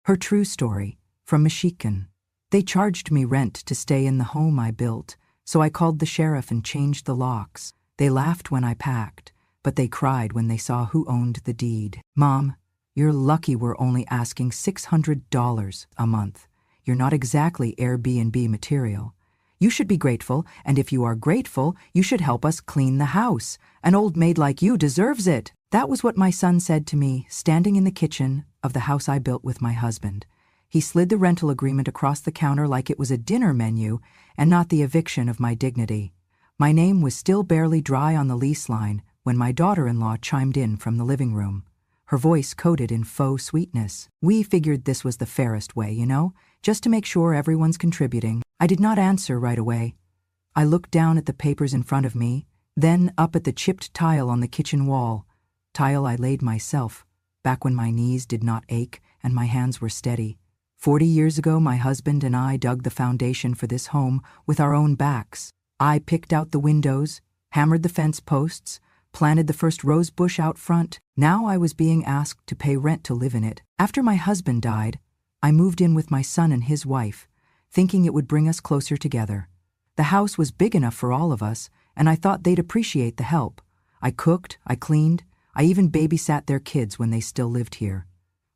Her true story, from Michigan. They charged me rent to stay in the home I built, so I called the sheriff and changed the locks. They laughed when I packed, but they cried when they saw who owned the deed. Mom, you're lucky we're only asking $600 a month. You're not exactly Airbnb material. You should be grateful, and if you are grateful, you should help us clean the house. An old maid like you deserves it. That was what my son said to me, standing in the kitchen of the house I built with my husband. He slid the rental agreement across the counter like it was a dinner menu and not the eviction of my dignity. My name was still barely dry on the lease line when my daughter-in-law chimed in from the living room. Her voice coated in faux sweetness. We figured this was the fairest way, just to make sure everyone's contributing. I did not answer right away. I looked down at the papers in front of me, then up at the chipped tile on the kitchen wall. Tile I laid myself, back when my knees did not ache and my hands were steady. 40 years ago, my husband and I dug the foundation for this home with our own backs. I picked out the windows, hammered the fence posts, planted the first rose bush out front. Now I was being asked to pay rent to live in it. After my husband died, I moved in with my son and his wife, thinking it would bring us closer together. The house was big enough for all of us, and I thought they'd appreciate the help. I cooked, I cleaned, I even babysat their kids when they still lived here.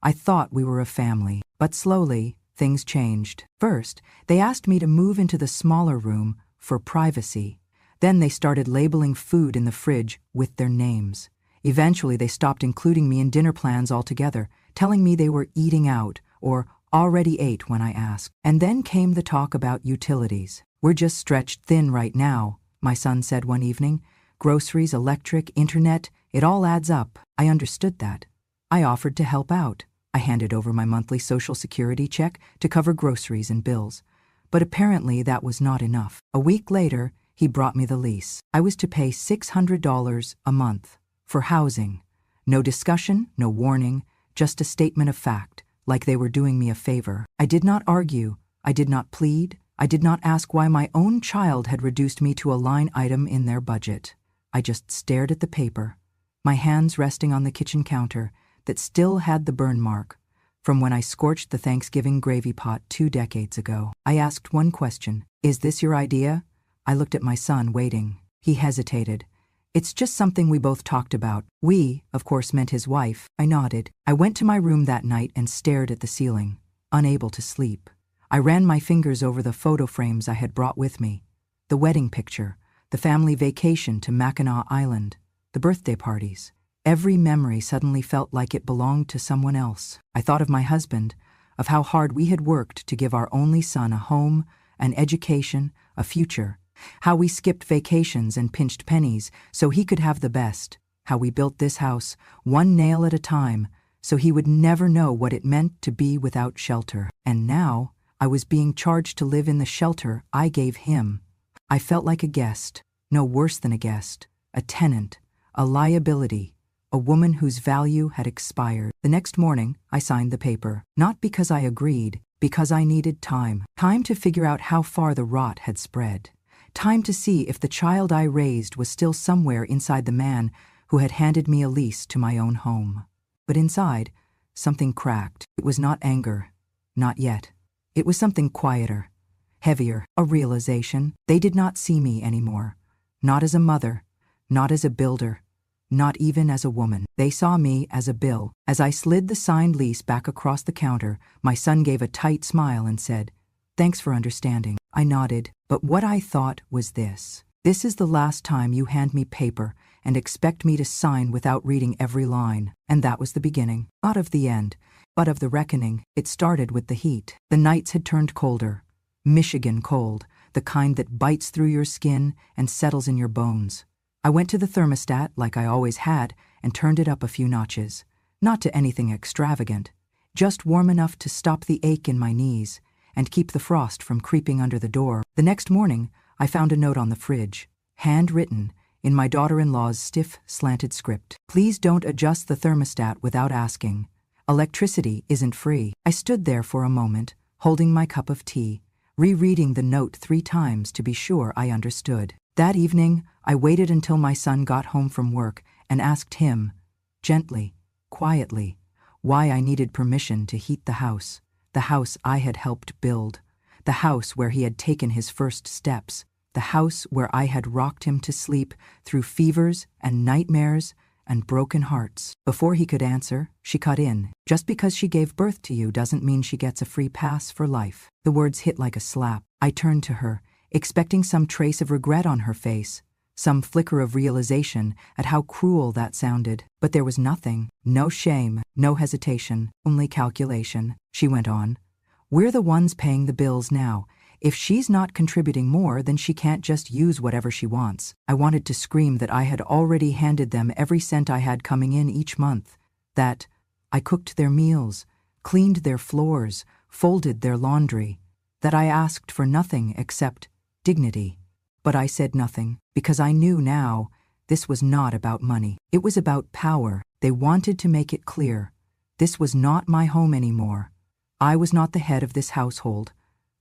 I thought we were a family, but slowly, things changed. First, they asked me to move into the smaller room for privacy. Then they started labeling food in the fridge with their names. Eventually, they stopped including me in dinner plans altogether, telling me they were eating out or already ate when I asked. And then came the talk about utilities. We're just stretched thin right now, my son said one evening. Groceries, electric, internet, it all adds up. I understood that. I offered to help out. I handed over my monthly Social Security check to cover groceries and bills. But apparently that was not enough. A week later, he brought me the lease. I was to pay $600 a month for housing. No discussion, no warning, just a statement of fact, like they were doing me a favor. I did not argue. I did not plead. I did not ask why my own child had reduced me to a line item in their budget. I just stared at the paper, my hands resting on the kitchen counter that still had the burn mark from when I scorched the Thanksgiving gravy pot 2 decades ago. I asked one question. Is this your idea? I looked at my son, waiting. He hesitated. It's just something we both talked about. We, of course, meant his wife. I nodded. I went to my room that night and stared at the ceiling, unable to sleep. I ran my fingers over the photo frames I had brought with me. The wedding picture, the family vacation to Mackinac Island, the birthday parties. Every memory suddenly felt like it belonged to someone else. I thought of my husband, of how hard we had worked to give our only son a home, an education, a future. How we skipped vacations and pinched pennies so he could have the best. How we built this house, one nail at a time, so he would never know what it meant to be without shelter. And now, I was being charged to live in the shelter I gave him. I felt like a guest, no worse than a guest, a tenant, a liability, a woman whose value had expired. The next morning, I signed the paper, not because I agreed, because I needed time. Time to figure out how far the rot had spread. Time to see if the child I raised was still somewhere inside the man who had handed me a lease to my own home. But inside, something cracked. It was not anger, not yet. It was something quieter, heavier, a realization. They did not see me anymore. Not as a mother, not as a builder, not even as a woman. They saw me as a bill. As I slid the signed lease back across the counter, my son gave a tight smile and said, "Thanks for understanding." I nodded, but what I thought was this. This is the last time you hand me paper and expect me to sign without reading every line. And that was the beginning. Not of the end, but of the reckoning. It started with the heat. The nights had turned colder. Michigan cold, the kind that bites through your skin and settles in your bones. I went to the thermostat, like I always had, and turned it up a few notches. Not to anything extravagant, just warm enough to stop the ache in my knees and keep the frost from creeping under the door. The next morning, I found a note on the fridge, handwritten, in my daughter-in-law's stiff, slanted script. "Please don't adjust the thermostat without asking. Electricity isn't free." I stood there for a moment, holding my cup of tea, rereading the note 3 times to be sure I understood. That evening, I waited until my son got home from work and asked him, gently, quietly, why I needed permission to heat the house I had helped build, the house where he had taken his first steps, the house where I had rocked him to sleep through fevers and nightmares and broken hearts. Before he could answer, she cut in. Just because she gave birth to you doesn't mean she gets a free pass for life. The words hit like a slap. I turned to her, expecting some trace of regret on her face, some flicker of realization at how cruel that sounded. But there was nothing. No shame, no hesitation, only calculation. She went on. We're the ones paying the bills now. If she's not contributing more, then she can't just use whatever she wants. I wanted to scream that I had already handed them every cent I had coming in each month, that I cooked their meals, cleaned their floors, folded their laundry, that I asked for nothing except dignity. But I said nothing, because I knew now this was not about money. It was about power. They wanted to make it clear. This was not my home anymore. I was not the head of this household.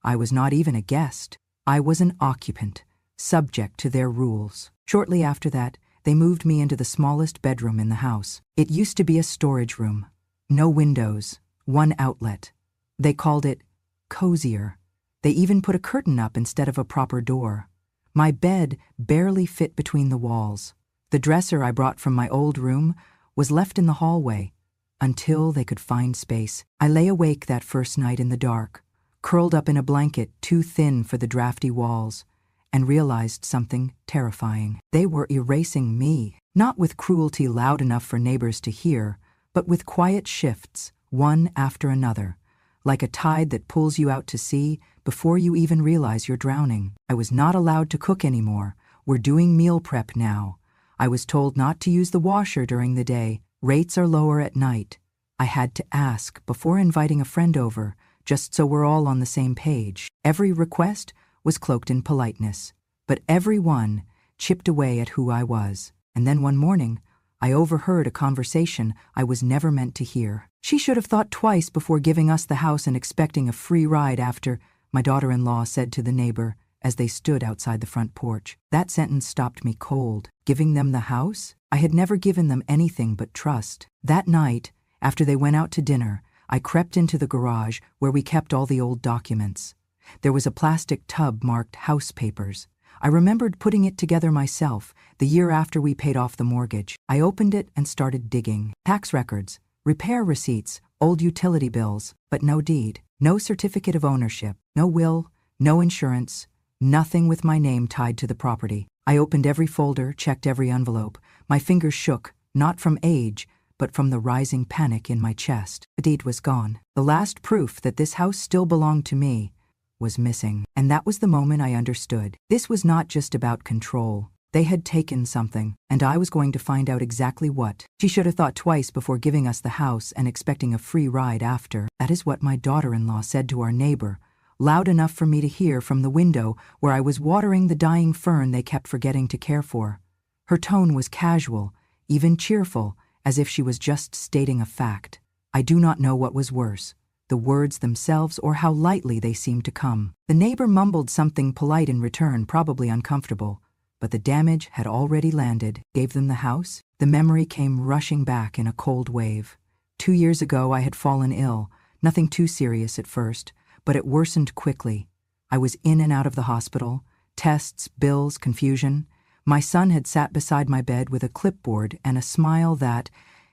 I was not even a guest. I was an occupant, subject to their rules. Shortly after that, they moved me into the smallest bedroom in the house. It used to be a storage room. No windows, one outlet. They called it cozier. They even put a curtain up instead of a proper door. My bed barely fit between the walls. The dresser I brought from my old room was left in the hallway until they could find space. I lay awake that first night in the dark, curled up in a blanket too thin for the drafty walls, and realized something terrifying. They were erasing me, not with cruelty loud enough for neighbors to hear, but with quiet shifts, one after another, like a tide that pulls you out to sea before you even realize you're drowning. I was not allowed to cook anymore. We're doing meal prep now. I was told not to use the washer during the day. Rates are lower at night. I had to ask before inviting a friend over, just so we're all on the same page. Every request was cloaked in politeness, but every one chipped away at who I was. And then one morning, I overheard a conversation I was never meant to hear. She should have thought twice before giving us the house and expecting a free ride after, my daughter-in-law said to the neighbor as they stood outside the front porch. That sentence stopped me cold. Giving them the house? I had never given them anything but trust. That night, after they went out to dinner, I crept into the garage where we kept all the old documents. There was a plastic tub marked house papers. I remembered putting it together myself the year after we paid off the mortgage. I opened it and started digging. Tax records, repair receipts, old utility bills, but no deed, no certificate of ownership, no will, no insurance, nothing with my name tied to the property. I opened every folder, checked every envelope. My fingers shook, not from age, but from the rising panic in my chest. The deed was gone. The last proof that this house still belonged to me was missing. And that was the moment I understood. This was not just about control. They had taken something, and I was going to find out exactly what. She should have thought twice before giving us the house and expecting a free ride after. That is what my daughter-in-law said to our neighbor, loud enough for me to hear from the window where I was watering the dying fern they kept forgetting to care for. Her tone was casual, even cheerful, as if she was just stating a fact. I do not know what was worse, the words themselves or how lightly they seemed to come. The neighbor mumbled something polite in return, probably uncomfortable, but the damage had already landed. Gave them the house? The memory came rushing back in a cold wave. 2 years ago I had fallen ill, nothing too serious at first, but it worsened quickly. I was in and out of the hospital, tests, bills, confusion. My son had sat beside my bed with a clipboard and a smile that,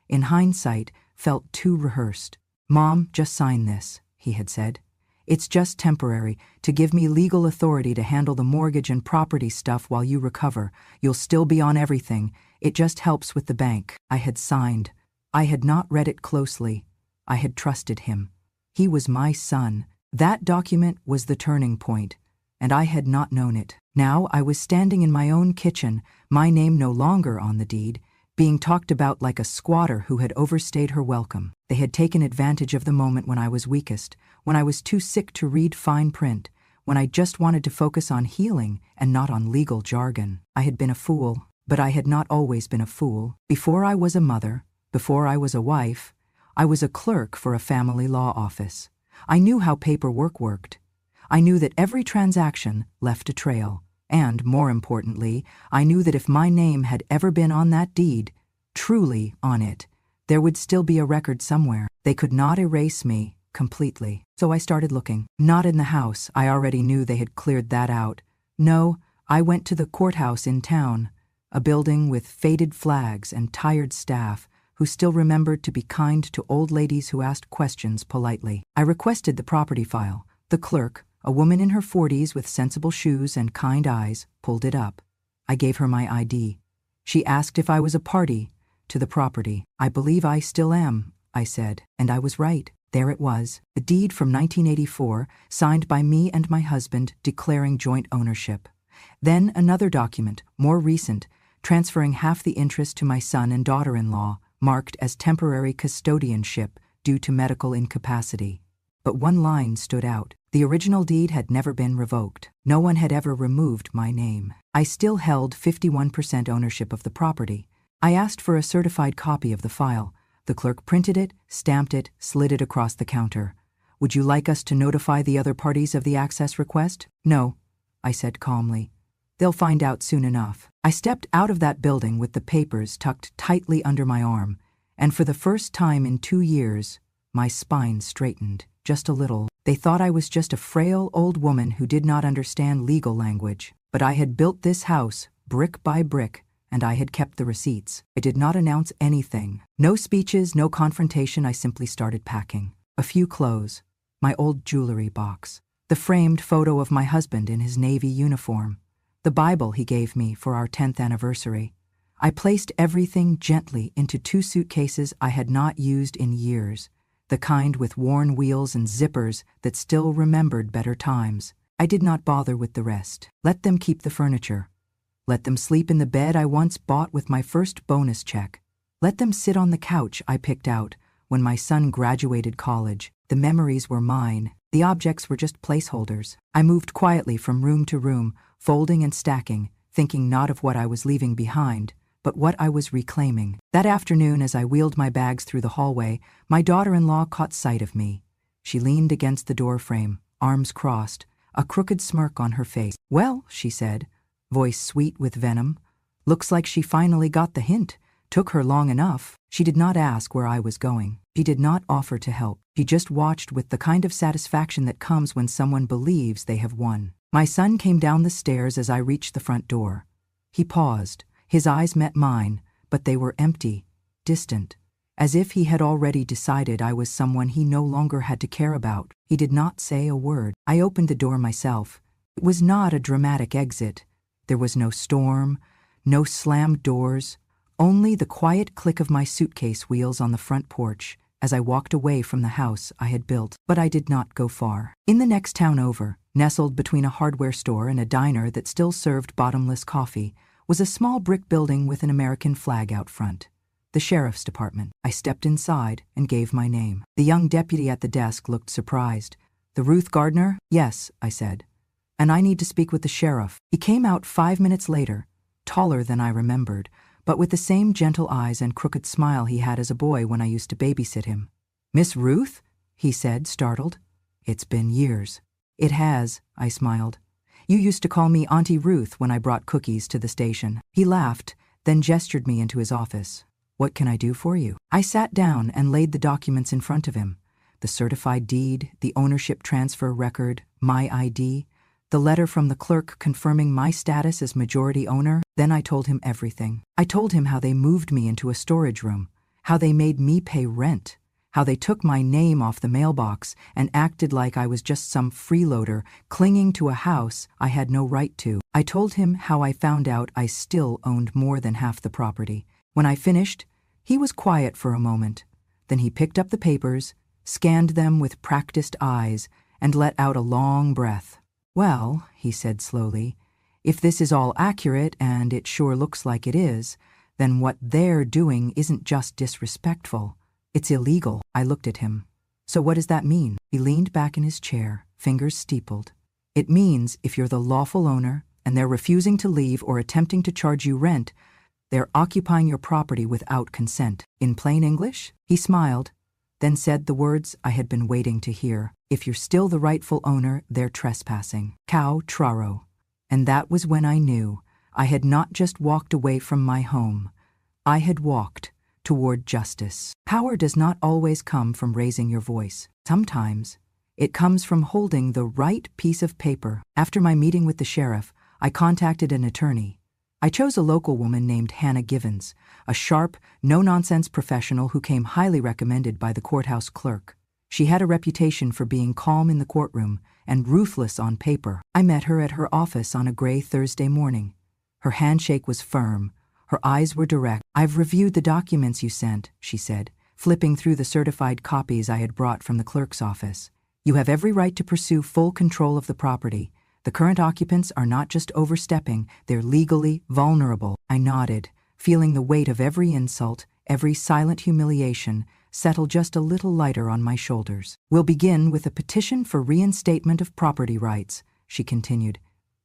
in hindsight, felt too rehearsed. "Mom, just sign this," he had said. "It's just temporary, to give me legal authority to handle the mortgage and property stuff while you recover. You'll still be on everything. It just helps with the bank." I had signed. I had not read it closely. I had trusted him. He was my son. That document was the turning point, and I had not known it. Now I was standing in my own kitchen, my name no longer on the deed, being talked about like a squatter who had overstayed her welcome. They had taken advantage of the moment when I was weakest, when I was too sick to read fine print, when I just wanted to focus on healing and not on legal jargon. I had been a fool, but I had not always been a fool. Before I was a mother, before I was a wife, I was a clerk for a family law office. I knew how paperwork worked. I knew that every transaction left a trail. And, more importantly, I knew that if my name had ever been on that deed, truly on it, there would still be a record somewhere. They could not erase me completely. So I started looking. Not in the house. I already knew they had cleared that out. No, I went to the courthouse in town, a building with faded flags and tired staff who still remembered to be kind to old ladies who asked questions politely. I requested the property file. The clerk, a woman in her 40s with sensible shoes and kind eyes, pulled it up. I gave her my ID. She asked if I was a party to the property. I believe I still am, I said, and I was right. There it was, a deed from 1984, signed by me and my husband, declaring joint ownership. Then another document, more recent, transferring half the interest to my son and daughter-in-law, marked as temporary custodianship due to medical incapacity. But one line stood out. The original deed had never been revoked. No one had ever removed my name. I still held 51% ownership of the property. I asked for a certified copy of the file. The clerk printed it, stamped it, slid it across the counter. Would you like us to notify the other parties of the access request? No, I said calmly. They'll find out soon enough. I stepped out of that building with the papers tucked tightly under my arm, and for the first time in 2 years, my spine straightened, just a little. They thought I was just a frail old woman who did not understand legal language, but I had built this house, brick by brick, and I had kept the receipts. I did not announce anything. No speeches, no confrontation. I simply started packing. A few clothes, my old jewelry box, the framed photo of my husband in his Navy uniform, the Bible he gave me for our 10th anniversary. I placed everything gently into 2 suitcases I had not used in years, the kind with worn wheels and zippers that still remembered better times. I did not bother with the rest. Let them keep the furniture. Let them sleep in the bed I once bought with my first bonus check. Let them sit on the couch I picked out when my son graduated college. The memories were mine. The objects were just placeholders. I moved quietly from room to room, folding and stacking, thinking not of what I was leaving behind, but what I was reclaiming. That afternoon, as I wheeled my bags through the hallway, my daughter-in-law caught sight of me. She leaned against the doorframe, arms crossed, a crooked smirk on her face. "Well," she said, voice sweet with venom. "Looks like she finally got the hint. Took her long enough." She did not ask where I was going. She did not offer to help. She just watched with the kind of satisfaction that comes when someone believes they have won. My son came down the stairs as I reached the front door. He paused. His eyes met mine, but they were empty, distant, as if he had already decided I was someone he no longer had to care about. He did not say a word. I opened the door myself. It was not a dramatic exit. There was no storm, no slammed doors, only the quiet click of my suitcase wheels on the front porch as I walked away from the house I had built. But I did not go far. In the next town over, nestled between a hardware store and a diner that still served bottomless coffee, was a small brick building with an American flag out front. The sheriff's department. I stepped inside and gave my name. The young deputy at the desk looked surprised. "The Ruth Gardner?" "Yes," I said. "And I need to speak with the sheriff." He came out 5 minutes later, taller than I remembered, but with the same gentle eyes and crooked smile he had as a boy when I used to babysit him. "Miss Ruth?" he said, startled. "It's been years." "It has," I smiled. "You used to call me Auntie Ruth when I brought cookies to the station." He laughed, then gestured me into his office. "What can I do for you?" I sat down and laid the documents in front of him. The certified deed, the ownership transfer record, my ID, the letter from the clerk confirming my status as majority owner. Then I told him everything. I told him how they moved me into a storage room, how they made me pay rent, how they took my name off the mailbox and acted like I was just some freeloader clinging to a house I had no right to. I told him how I found out I still owned more than half the property. When I finished, he was quiet for a moment. Then he picked up the papers, scanned them with practiced eyes, and let out a long breath. "Well," he said slowly, "if this is all accurate, and it sure looks like it is, then what they're doing isn't just disrespectful. It's illegal." I looked at him. "So what does that mean?" He leaned back in his chair, fingers steepled. "It means if you're the lawful owner, and they're refusing to leave or attempting to charge you rent, they're occupying your property without consent." In plain English? He smiled, then said the words I had been waiting to hear. "If you're still the rightful owner, they're trespassing. Cow traro." And that was when I knew I had not just walked away from my home. I had walked toward justice. Power does not always come from raising your voice. Sometimes, it comes from holding the right piece of paper. After my meeting with the sheriff, I contacted an attorney. I chose a local woman named Hannah Givens, a sharp, no-nonsense professional who came highly recommended by the courthouse clerk. She had a reputation for being calm in the courtroom and ruthless on paper. I met her at her office on a gray Thursday morning. Her handshake was firm. Her eyes were direct. "I've reviewed the documents you sent," she said, flipping through the certified copies I had brought from the clerk's office. "You have every right to pursue full control of the property. The current occupants are not just overstepping, they're legally vulnerable." I nodded, feeling the weight of every insult, every silent humiliation, settle just a little lighter on my shoulders. "We'll begin with a petition for reinstatement of property rights," she continued.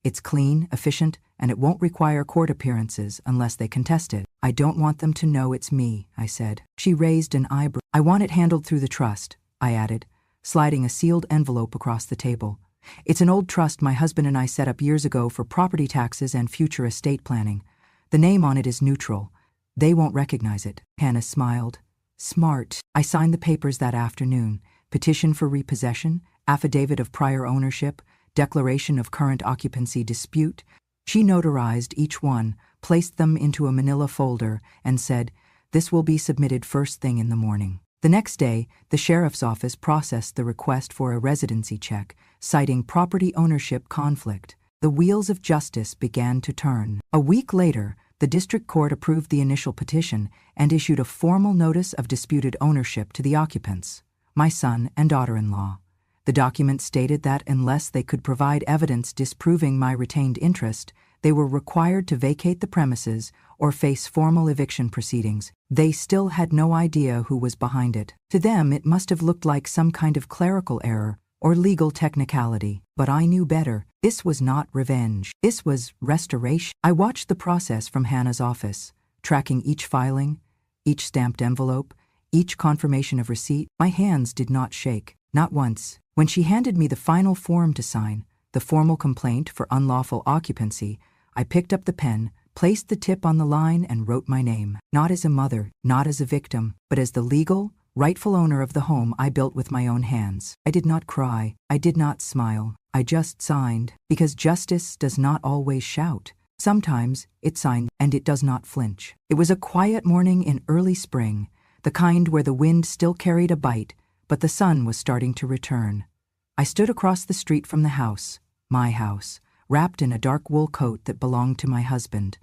"It's clean, efficient, and it won't require court appearances unless they contest it." "I don't want them to know it's me," I said. She raised an eyebrow. "I want it handled through the trust," I added, sliding a sealed envelope across the table. "It's an old trust my husband and I set up years ago for property taxes and future estate planning. The name on it is neutral. They won't recognize it." Hannah smiled. "Smart." I signed the papers that afternoon. Petition for repossession, affidavit of prior ownership, declaration of current occupancy dispute. She notarized each one, placed them into a manila folder, and said, "This will be submitted first thing in the morning." The next day, the sheriff's office processed the request for a residency check, citing property ownership conflict. The wheels of justice began to turn. A week later, the district court approved the initial petition and issued a formal notice of disputed ownership to the occupants, my son and daughter-in-law. The document stated that unless they could provide evidence disproving my retained interest, they were required to vacate the premises or face formal eviction proceedings. They still had no idea who was behind it. To them, it must have looked like some kind of clerical error or legal technicality. But I knew better. This was not revenge. This was restoration. I watched the process from Hannah's office, tracking each filing, each stamped envelope, each confirmation of receipt. My hands did not shake, not once. When she handed me the final form to sign, the formal complaint for unlawful occupancy, I picked up the pen, placed the tip on the line, and wrote my name. Not as a mother, not as a victim, but as the legal, rightful owner of the home I built with my own hands. I did not cry. I did not smile. I just signed, because justice does not always shout. Sometimes it signs, and it does not flinch. It was a quiet morning in early spring, the kind where the wind still carried a bite, but the sun was starting to return. I stood across the street from the house, my house, wrapped in a dark wool coat that belonged to my husband,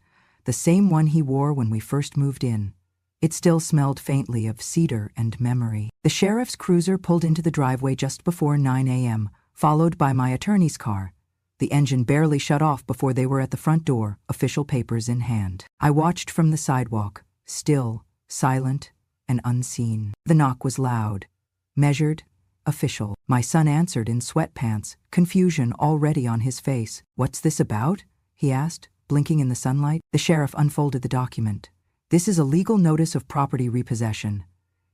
the same one he wore when we first moved in. It still smelled faintly of cedar and memory. The sheriff's cruiser pulled into the driveway just before 9 a.m., followed by my attorney's car. The engine barely shut off before they were at the front door, official papers in hand. I watched from the sidewalk, still, silent, and unseen. The knock was loud, measured, official. My son answered in sweatpants, confusion already on his face. "What's this about?" he asked, blinking in the sunlight. The sheriff unfolded the document. "This is a legal notice of property repossession.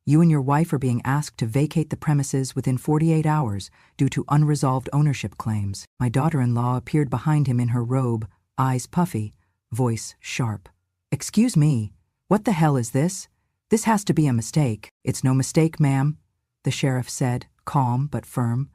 You and your wife are being asked to vacate the premises within 48 hours due to unresolved ownership claims." My daughter-in-law appeared behind him in her robe, eyes puffy, voice sharp. "Excuse me, what the hell is this? This has to be a mistake." "It's no mistake, ma'am," the sheriff said, calm but firm.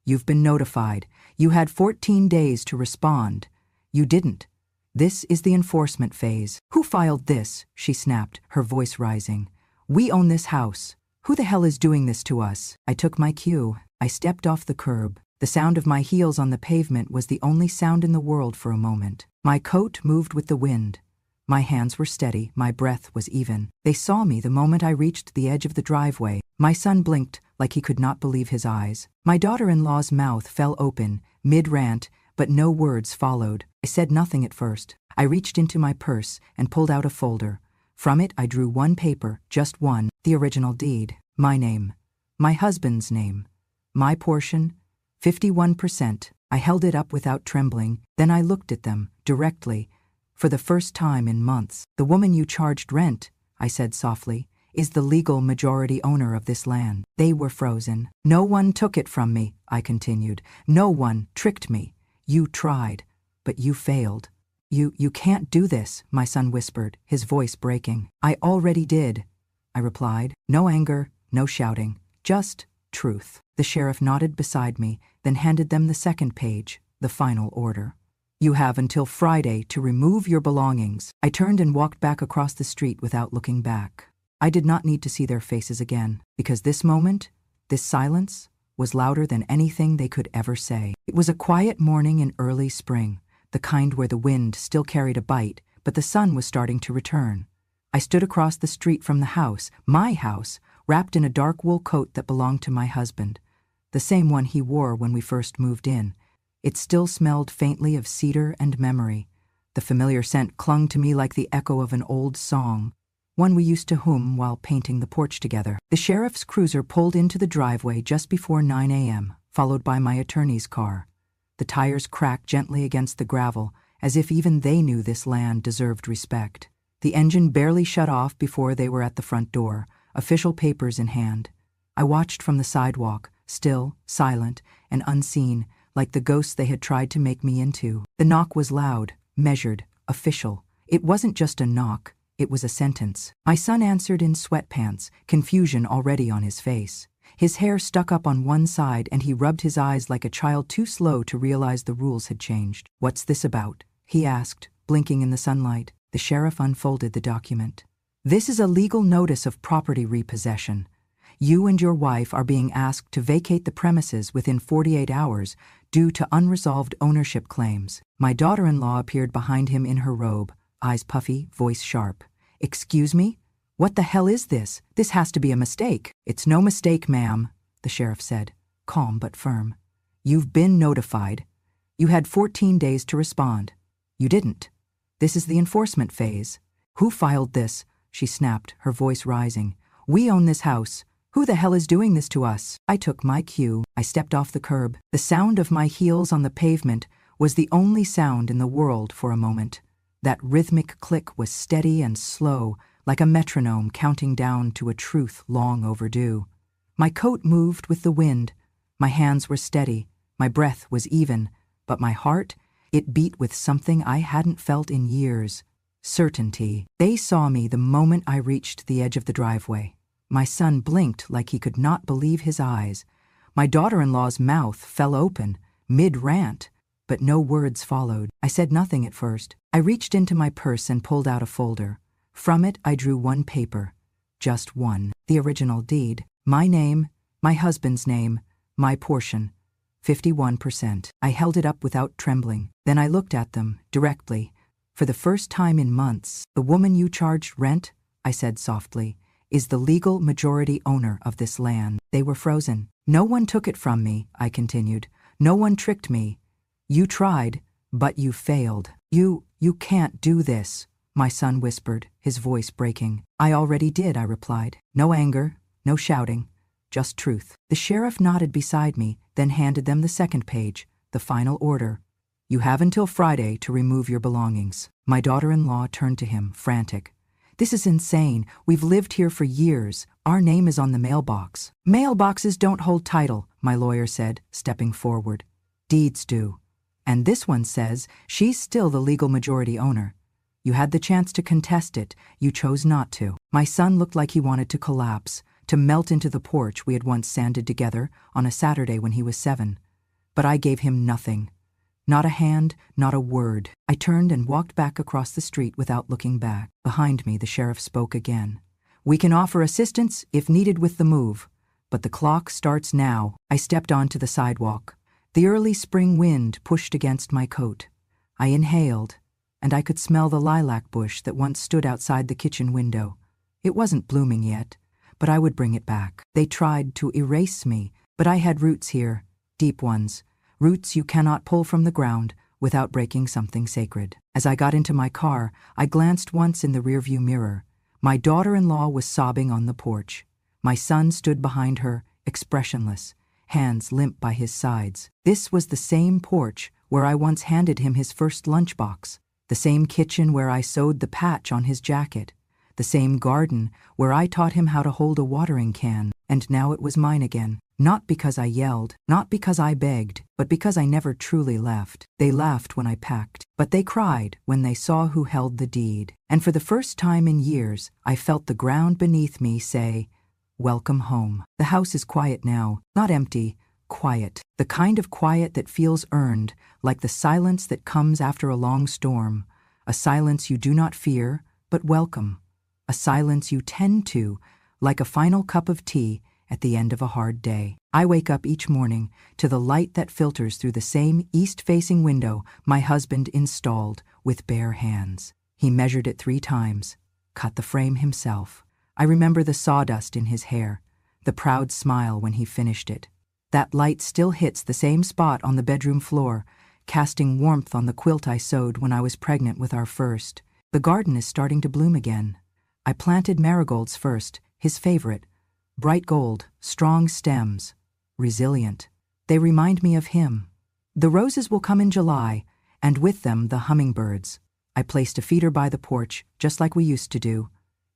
"You've been notified. You had 14 days to respond. You didn't. This is the enforcement phase." "Who filed this?" she snapped, her voice rising. "We own this house. Who the hell is doing this to us?" I took my cue. I stepped off the curb. The sound of my heels on the pavement was the only sound in the world for a moment. My coat moved with the wind. My hands were steady, my breath was even. They saw me the moment I reached the edge of the driveway. My son blinked like he could not believe his eyes. My daughter-in-law's mouth fell open, mid-rant, but no words followed. I said nothing at first. I reached into my purse and pulled out a folder. From it I drew one paper, just one, the original deed. My name. My husband's name. My portion, 51%. I held it up without trembling, then I looked at them, directly, for the first time in months. "The woman you charged rent," I said softly, "is the legal majority owner of this land." They were frozen. "No one took it from me," I continued. "No one tricked me. You tried, but you failed." You can't do this," my son whispered, his voice breaking. "I already did. I replied. No anger, no shouting, just truth. The sheriff nodded beside me, then handed them the second page, the final order. You have until Friday to remove your belongings. I turned and walked back across the street without looking back. I did not need to see their faces again, because this moment, this silence, was louder than anything they could ever say. It was a quiet morning in early spring, the kind where the wind still carried a bite, but the sun was starting to return. I stood across the street from the house, my house, wrapped in a dark wool coat that belonged to my husband, the same one he wore when we first moved in. It still smelled faintly of cedar and memory. The familiar scent clung to me like the echo of an old song, one we used to hum while painting the porch together. The sheriff's cruiser pulled into the driveway just before 9 a.m., followed by my attorney's car. The tires cracked gently against the gravel, as if even they knew this land deserved respect. The engine barely shut off before they were at the front door, official papers in hand. I watched from the sidewalk, still, silent, and unseen, like the ghosts they had tried to make me into. The knock was loud, measured, official. It wasn't just a knock, it was a sentence. My son answered in sweatpants, confusion already on his face. His hair stuck up on one side and he rubbed his eyes like a child too slow to realize the rules had changed. What's this about? He asked, blinking in the sunlight. The sheriff unfolded the document. This is a legal notice of property repossession. You and your wife are being asked to vacate the premises within 48 hours due to unresolved ownership claims. My daughter-in-law appeared behind him in her robe, eyes puffy, voice sharp. Excuse me? What the hell is this? This has to be a mistake. It's no mistake, ma'am, the sheriff said, calm but firm. You've been notified. You had 14 days to respond. You didn't. This is the enforcement phase. Who filed this? She snapped, her voice rising. We own this house. Who the hell is doing this to us? I took my cue. I stepped off the curb. The sound of my heels on the pavement was the only sound in the world for a moment. That rhythmic click was steady and slow, like a metronome counting down to a truth long overdue. My coat moved with the wind. My hands were steady. My breath was even. But my heart, it beat with something I hadn't felt in years. Certainty. They saw me the moment I reached the edge of the driveway. My son blinked like he could not believe his eyes. My daughter-in-law's mouth fell open, mid-rant, but no words followed. I said nothing at first. I reached into my purse and pulled out a folder. From it, I drew one paper. Just one. The original deed. My name, my husband's name, my portion. 51%. I held it up without trembling. Then I looked at them, directly. For the first time in months, the woman you charged rent, I said softly, is the legal majority owner of this land. They were frozen. No one took it from me, I continued. No one tricked me. You tried, but you failed. You can't do this, my son whispered, his voice breaking. I already did, I replied. No anger, no shouting, just truth. The sheriff nodded beside me, then handed them the second page, the final order. You have until Friday to remove your belongings. My daughter-in-law turned to him, frantic. This is insane. We've lived here for years. Our name is on the mailbox. Mailboxes don't hold title, my lawyer said, stepping forward. Deeds do. And this one says she's still the legal majority owner. You had the chance to contest it. You chose not to. My son looked like he wanted to collapse, to melt into the porch we had once sanded together on a Saturday when he was 7. But I gave him nothing. Not a hand, not a word. I turned and walked back across the street without looking back. Behind me, the sheriff spoke again. We can offer assistance if needed with the move, but the clock starts now. I stepped onto the sidewalk. The early spring wind pushed against my coat. I inhaled, and I could smell the lilac bush that once stood outside the kitchen window. It wasn't blooming yet, but I would bring it back. They tried to erase me, but I had roots here, deep ones. Roots you cannot pull from the ground without breaking something sacred. As I got into my car, I glanced once in the rearview mirror. My daughter-in-law was sobbing on the porch. My son stood behind her, expressionless, hands limp by his sides. This was the same porch where I once handed him his first lunchbox, the same kitchen where I sewed the patch on his jacket, the same garden where I taught him how to hold a watering can, and now it was mine again. Not because I yelled, not because I begged, but because I never truly left. They laughed when I packed, but they cried when they saw who held the deed. And for the first time in years, I felt the ground beneath me say, "Welcome home." The house is quiet now, not empty, quiet. The kind of quiet that feels earned, like the silence that comes after a long storm. A silence you do not fear, but welcome. A silence you tend to, like a final cup of tea at the end of a hard day. I wake up each morning to the light that filters through the same east-facing window my husband installed with bare hands. He measured it 3 times, cut the frame himself. I remember the sawdust in his hair, the proud smile when he finished it. That light still hits the same spot on the bedroom floor, casting warmth on the quilt I sewed when I was pregnant with our first. The garden is starting to bloom again. I planted marigolds first, his favorite. Bright gold, strong stems, resilient. They remind me of him. The roses will come in July, and with them the hummingbirds. I placed a feeder by the porch, just like we used to do.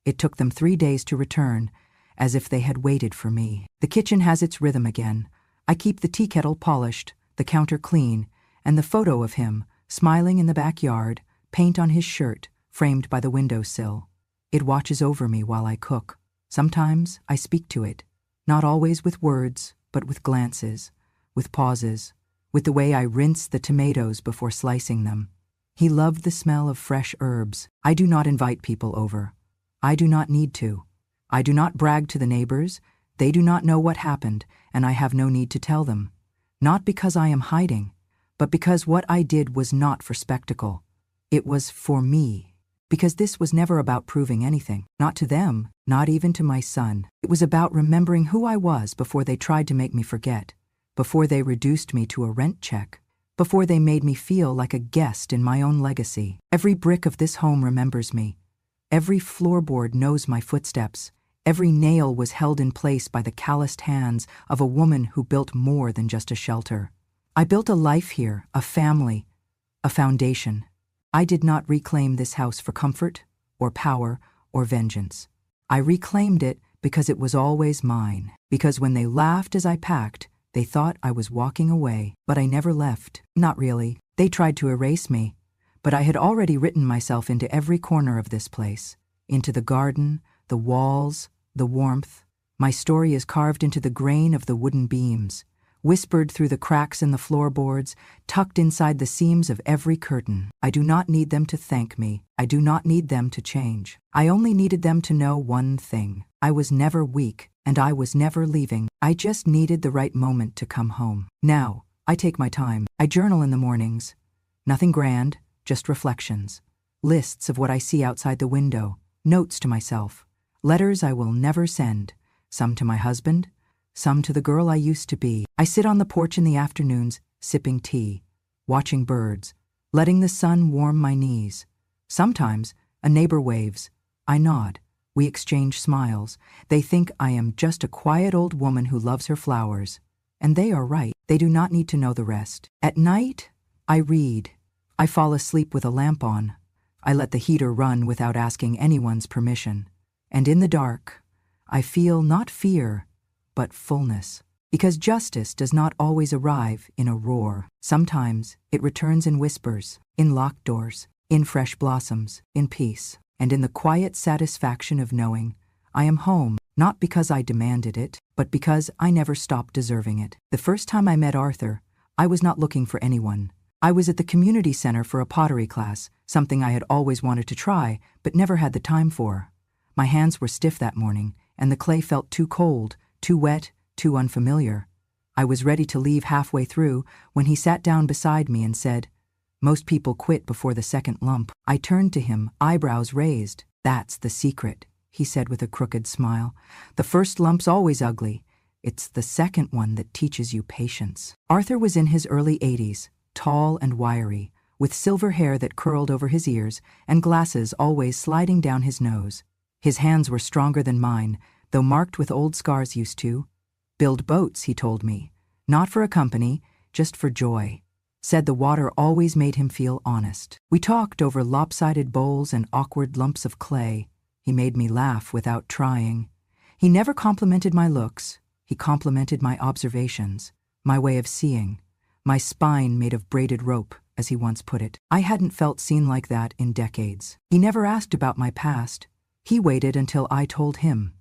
It took them 3 days to return, as if they had waited for me. The kitchen has its rhythm again. I keep the tea kettle polished, the counter clean, and the photo of him, smiling in the backyard, paint on his shirt, framed by the windowsill. It watches over me while I cook. Sometimes I speak to it, not always with words, but with glances, with pauses, with the way I rinse the tomatoes before slicing them. He loved the smell of fresh herbs. I do not invite people over. I do not need to. I do not brag to the neighbors. They do not know what happened, and I have no need to tell them. Not because I am hiding, but because what I did was not for spectacle. It was for me. Because this was never about proving anything. Not to them, not even to my son. It was about remembering who I was before they tried to make me forget, before they reduced me to a rent check, before they made me feel like a guest in my own legacy. Every brick of this home remembers me. Every floorboard knows my footsteps. Every nail was held in place by the calloused hands of a woman who built more than just a shelter. I built a life here, a family, a foundation. I did not reclaim this house for comfort, or power, or vengeance. I reclaimed it because it was always mine. Because when they laughed as I packed, they thought I was walking away. But I never left. Not really. They tried to erase me. But I had already written myself into every corner of this place. Into the garden, the walls, the warmth. My story is carved into the grain of the wooden beams, whispered through the cracks in the floorboards, tucked inside the seams of every curtain. I do not need them to thank me. I do not need them to change. I only needed them to know one thing. I was never weak, and I was never leaving. I just needed the right moment to come home. Now, I take my time. I journal in the mornings. Nothing grand, just reflections. Lists of what I see outside the window. Notes to myself. Letters I will never send. Some to my husband, some to the girl I used to be. I sit on the porch in the afternoons, sipping tea, watching birds, letting the sun warm my knees. Sometimes a neighbor waves. I nod. We exchange smiles. They think I am just a quiet old woman who loves her flowers. And they are right. They do not need to know the rest. At night, I read. I fall asleep with a lamp on. I let the heater run without asking anyone's permission. And in the dark, I feel not fear, but fullness. Because justice does not always arrive in a roar. Sometimes it returns in whispers, in locked doors, in fresh blossoms, in peace, and in the quiet satisfaction of knowing I am home, not because I demanded it, but because I never stopped deserving it. The first time I met Arthur, I was not looking for anyone. I was at the community center for a pottery class, something I had always wanted to try, but never had the time for. My hands were stiff that morning, and the clay felt too cold, too wet, too unfamiliar. I was ready to leave halfway through when he sat down beside me and said, "Most people quit before the second lump." I turned to him, eyebrows raised. "That's the secret," he said with a crooked smile. "The first lump's always ugly. It's the second one that teaches you patience." Arthur was in his early 80s, tall and wiry, with silver hair that curled over his ears and glasses always sliding down his nose. His hands were stronger than mine, though marked with old scars used to. Build boats, he told me. Not for a company, just for joy. Said the water always made him feel honest. We talked over lopsided bowls and awkward lumps of clay. He made me laugh without trying. He never complimented my looks, He complimented my observations, my way of seeing, my spine made of braided rope, as he once put it. I hadn't felt seen like that in decades. He never asked about my past. He waited until I told him.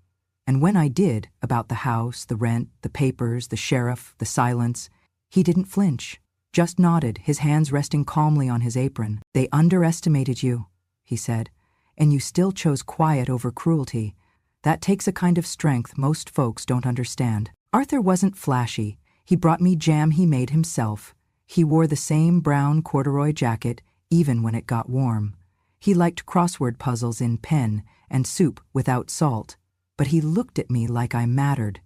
And when I did, about the house, the rent, the papers, the sheriff, the silence, he didn't flinch, just nodded, his hands resting calmly on his apron. "They underestimated you," he said, "and you still chose quiet over cruelty. That takes a kind of strength most folks don't understand." Arthur wasn't flashy. He brought me jam he made himself. He wore the same brown corduroy jacket even when it got warm. He liked crossword puzzles in pen and soup without salt. But he looked at me like I mattered,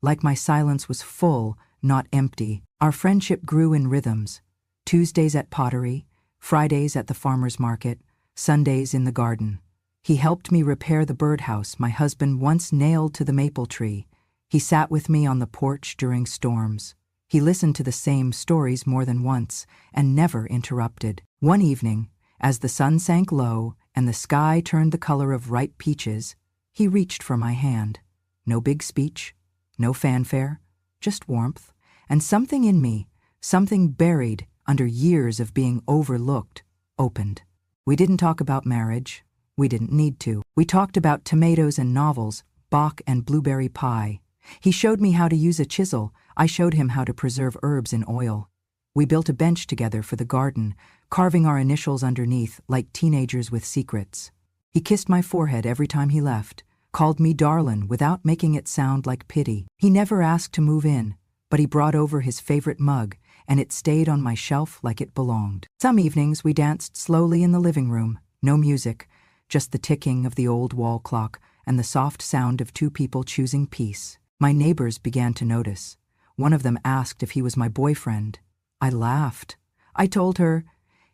like my silence was full, not empty. Our friendship grew in rhythms. Tuesdays at pottery, Fridays at the farmer's market, Sundays in the garden. He helped me repair the birdhouse my husband once nailed to the maple tree. He sat with me on the porch during storms. He listened to the same stories more than once and never interrupted. One evening, as the sun sank low and the sky turned the color of ripe peaches, he reached for my hand. No big speech, no fanfare, just warmth, and something in me, something buried under years of being overlooked, opened. We didn't talk about marriage. We didn't need to. We talked about tomatoes and novels, Bach and blueberry pie. He showed me how to use a chisel. I showed him how to preserve herbs in oil. We built a bench together for the garden, carving our initials underneath like teenagers with secrets. He kissed my forehead every time he left, called me darlin' without making it sound like pity. He never asked to move in, but he brought over his favorite mug, and it stayed on my shelf like it belonged. Some evenings we danced slowly in the living room, no music, just the ticking of the old wall clock and the soft sound of two people choosing peace. My neighbors began to notice. One of them asked if he was my boyfriend. I laughed. I told her,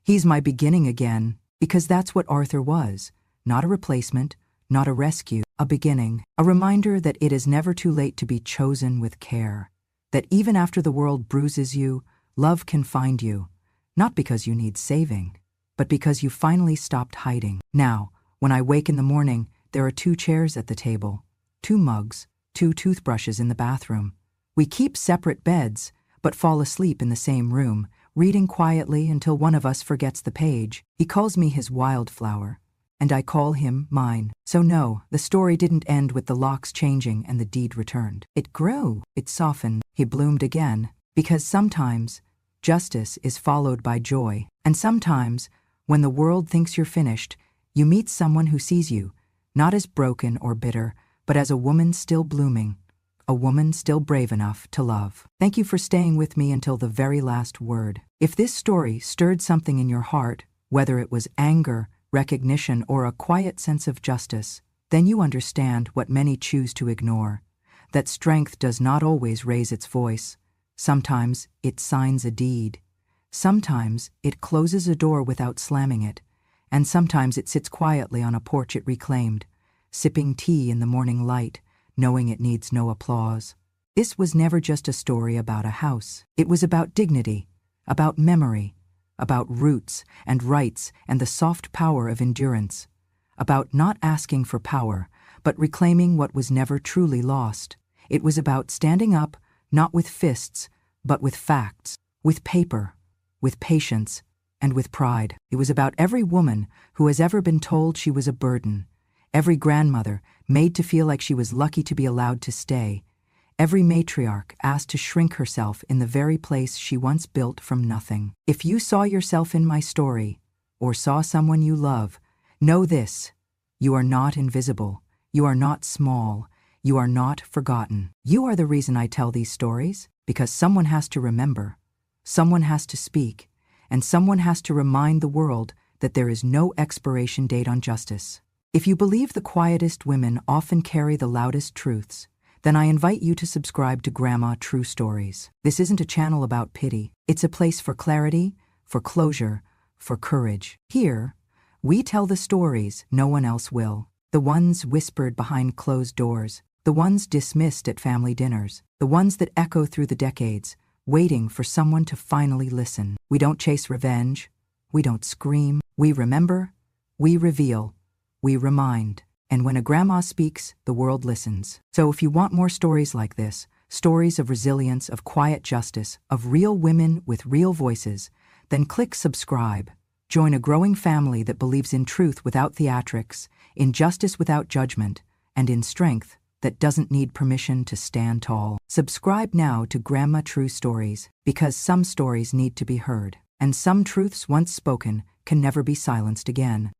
"He's my beginning again," because that's what Arthur was. Not a replacement, not a rescue, a beginning. A reminder that it is never too late to be chosen with care. That even after the world bruises you, love can find you. Not because you need saving, but because you finally stopped hiding. Now, when I wake in the morning, there are 2 chairs at the table, 2 mugs, 2 toothbrushes in the bathroom. We keep separate beds, but fall asleep in the same room, reading quietly until one of us forgets the page. He calls me his wildflower, and I call him mine. So no, the story didn't end with the locks changing and the deed returned. It grew, it softened, he bloomed again, because sometimes justice is followed by joy, and sometimes, when the world thinks you're finished, you meet someone who sees you, not as broken or bitter, but as a woman still blooming, a woman still brave enough to love. Thank you for staying with me until the very last word. If this story stirred something in your heart, whether it was anger, recognition, or a quiet sense of justice, then you understand what many choose to ignore, that strength does not always raise its voice. Sometimes it signs a deed. Sometimes it closes a door without slamming it, and sometimes it sits quietly on a porch it reclaimed, sipping tea in the morning light, knowing it needs no applause. This was never just a story about a house. It was about dignity, about memory, about roots and rights and the soft power of endurance, about not asking for power, but reclaiming what was never truly lost. It was about standing up, not with fists, but with facts, with paper, with patience, and with pride. It was about every woman who has ever been told she was a burden, every grandmother made to feel like she was lucky to be allowed to stay, every matriarch asked to shrink herself in the very place she once built from nothing. If you saw yourself in my story, or saw someone you love, know this: you are not invisible, you are not small, you are not forgotten. You are the reason I tell these stories, because someone has to remember, someone has to speak, and someone has to remind the world that there is no expiration date on justice. If you believe the quietest women often carry the loudest truths, then I invite you to subscribe to Grandma True Stories. This isn't a channel about pity. It's a place for clarity, for closure, for courage. Here, we tell the stories no one else will. The ones whispered behind closed doors, the ones dismissed at family dinners, the ones that echo through the decades, waiting for someone to finally listen. We don't chase revenge. We don't scream. We remember. We reveal. We remind. And when a grandma speaks, the world listens. So if you want more stories like this, stories of resilience, of quiet justice, of real women with real voices, then click subscribe. Join a growing family that believes in truth without theatrics, in justice without judgment, and in strength that doesn't need permission to stand tall. Subscribe now to Grandma True Stories, because some stories need to be heard, and some truths once spoken can never be silenced again.